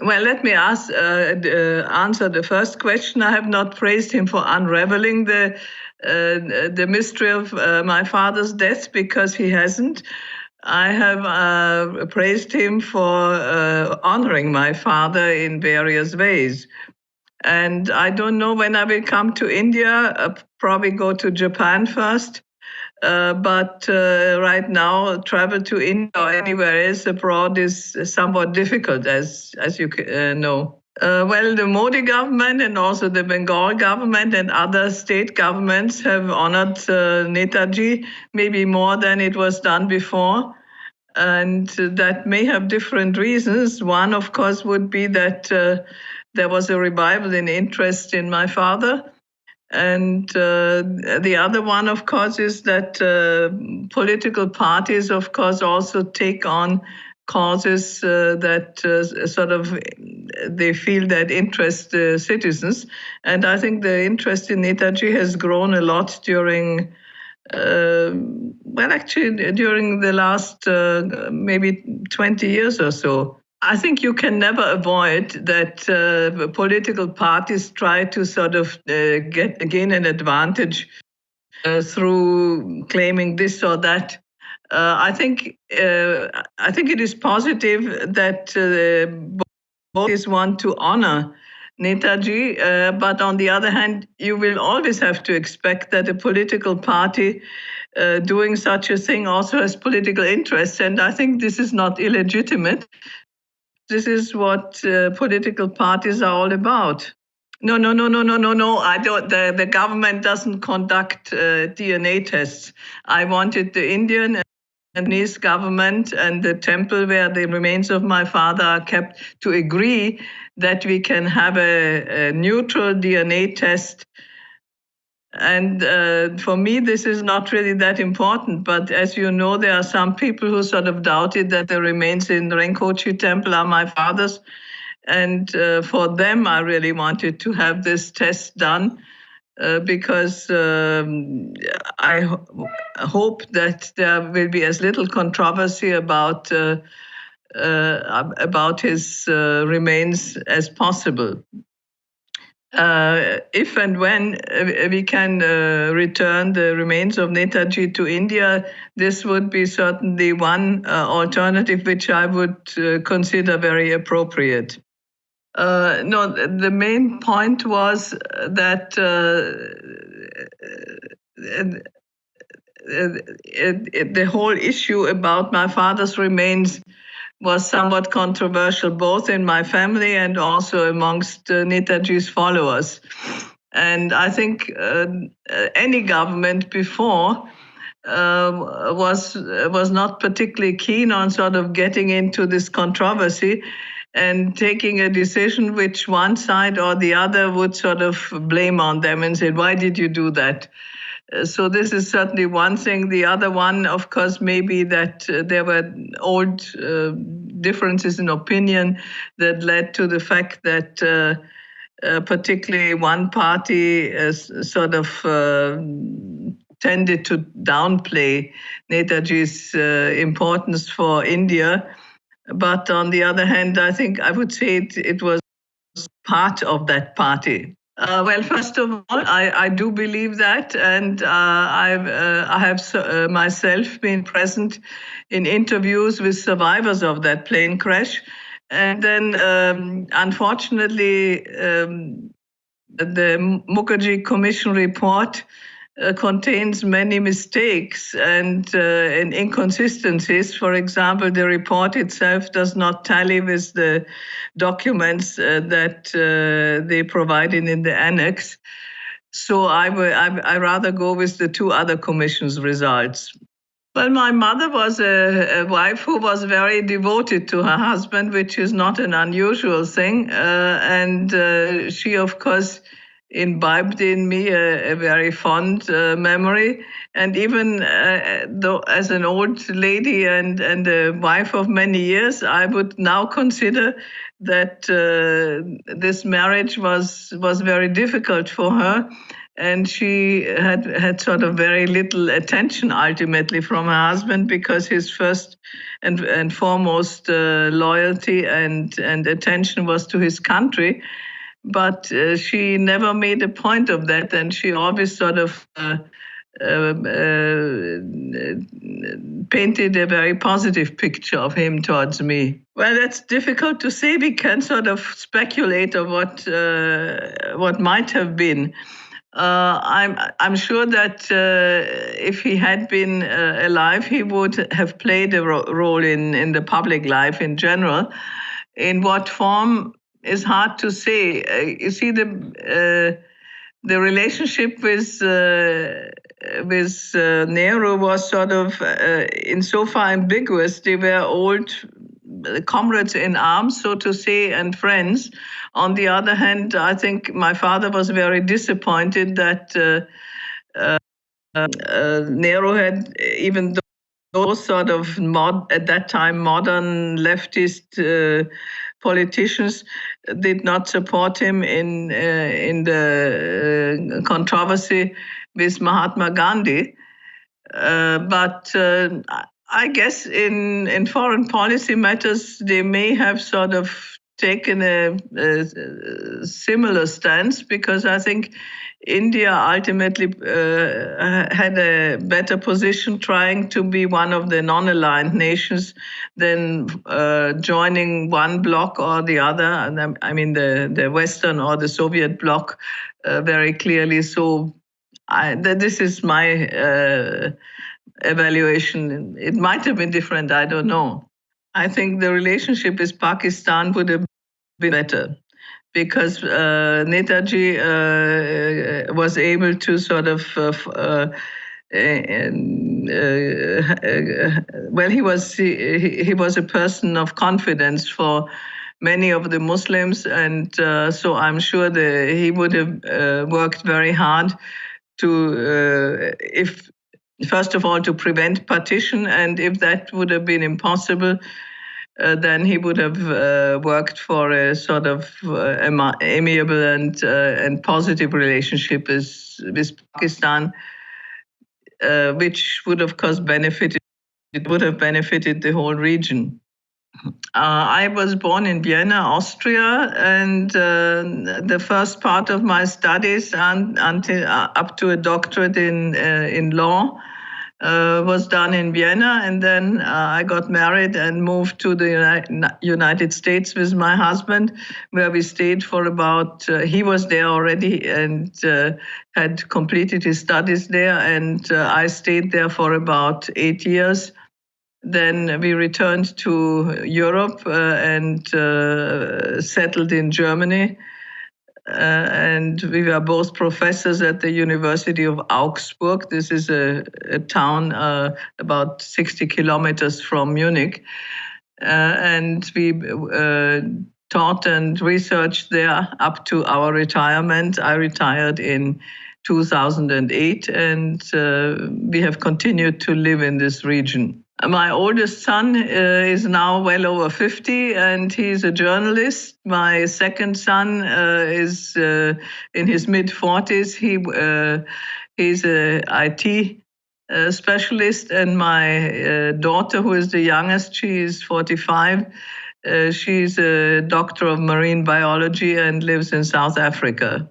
Well, let me answer the first question. I have not praised him for unraveling the mystery of my father's death, because he hasn't. I have praised him for honoring my father in various ways. And I don't know when I will come to India. Probably go to Japan first. But right now, travel to India or anywhere else abroad is somewhat difficult, as you know. Well, the Modi government and also the Bengal government and other state governments have honored Netaji maybe more than it was done before. And that may have different reasons. One, of course, would be that there was a revival in interest in my father. And the other one, of course, is that political parties, of course, also take on causes that sort of they feel that interest citizens. And I think the interest in Netaji has grown a lot during, actually, during the last maybe 20 years or so. I think you can never avoid that political parties try to sort of gain an advantage through claiming this or that. I think it is positive that both parties want to honor Netaji, but on the other hand, you will always have to expect that a political party doing such a thing also has political interests, and I think this is not illegitimate. This is what political parties are all about. No. I don't. The government doesn't conduct DNA tests. I wanted the Indian and Chinese government and the temple where the remains of my father are kept to agree that we can have a neutral DNA test. And for me, this is not really that important. But as you know, there are some people who sort of doubted that the remains in Rinpoche temple are my father's. And for them, I really wanted to have this test done because I hope that there will be as little controversy about his remains as possible. If and when we can return the remains of Netaji to India, this would be certainly one alternative which I would consider very appropriate. No, the main point was that the whole issue about my father's remains was somewhat controversial, both in my family and also amongst Netaji's followers. And I think any government before was not particularly keen on sort of getting into this controversy and taking a decision which one side or the other would sort of blame on them and say, why did you do that? So this is certainly one thing. The other one, of course, may be that there were old differences in opinion that led to the fact that particularly one party sort of tended to downplay Netaji's importance for India. But on the other hand, I think I would say it was part of that party. Well, first of all, I do believe that, and I have myself been present in interviews with survivors of that plane crash. And then, unfortunately, the Mukherjee Commission report contains many mistakes and inconsistencies. For example, the report itself does not tally with the documents that they provided in the annex. So I rather go with the two other commission's results. Well, my mother was a wife who was very devoted to her husband, which is not an unusual thing. And she, of course, imbibed in me a very fond memory. And even though as an old lady and a wife of many years, I would now consider that this marriage was very difficult for her. and she had sort of very little attention ultimately from her husband, because his first and foremost loyalty and attention was to his country. But she never made a point of that, and she always sort of painted a very positive picture of him towards me. Well, that's difficult to say. We can sort of speculate on what might have been. I'm sure that if he had been alive, he would have played a role in the public life in general. In what form is hard to say. You see, the relationship with Nehru was sort of insofar ambiguous. They were old comrades in arms, so to say, and friends. On the other hand, I think my father was very disappointed that Nehru had, even those sort of at that time modern leftist politicians did not support him in the controversy with Mahatma Gandhi. But I guess in foreign policy matters, they may have sort of taken a similar stance, because I think India ultimately had a better position trying to be one of the non-aligned nations than joining one bloc or the other. And I mean the Western or the Soviet bloc very clearly. So this is my evaluation. It might have been different, I don't know. I think the relationship with Pakistan would have been better, because Netaji was able to sort of, well, he was a person of confidence for many of the Muslims, and so I'm sure that he would have worked very hard to, if first of all, to prevent partition, and if that would have been impossible, then he would have worked for a sort of amiable and positive relationship with Pakistan, which would of course would have benefited the whole region. I was born in Vienna, Austria, and the first part of my studies until up to a doctorate in law was done in Vienna, and then I got married and moved to the United States with my husband, where we stayed for about, he was there already and had completed his studies there, and I stayed there for about 8 years. Then we returned to Europe and settled in Germany. And we were both professors at the University of Augsburg. This is a town about 60 kilometers from Munich. And we taught and researched there up to our retirement. I retired in 2008, and we have continued to live in this region. My oldest son is now well over 50, and he's a journalist. My second son is in his mid-40s. He's a IT specialist, and my daughter, who is the youngest, she is 45. She's a doctor of marine biology and lives in South Africa.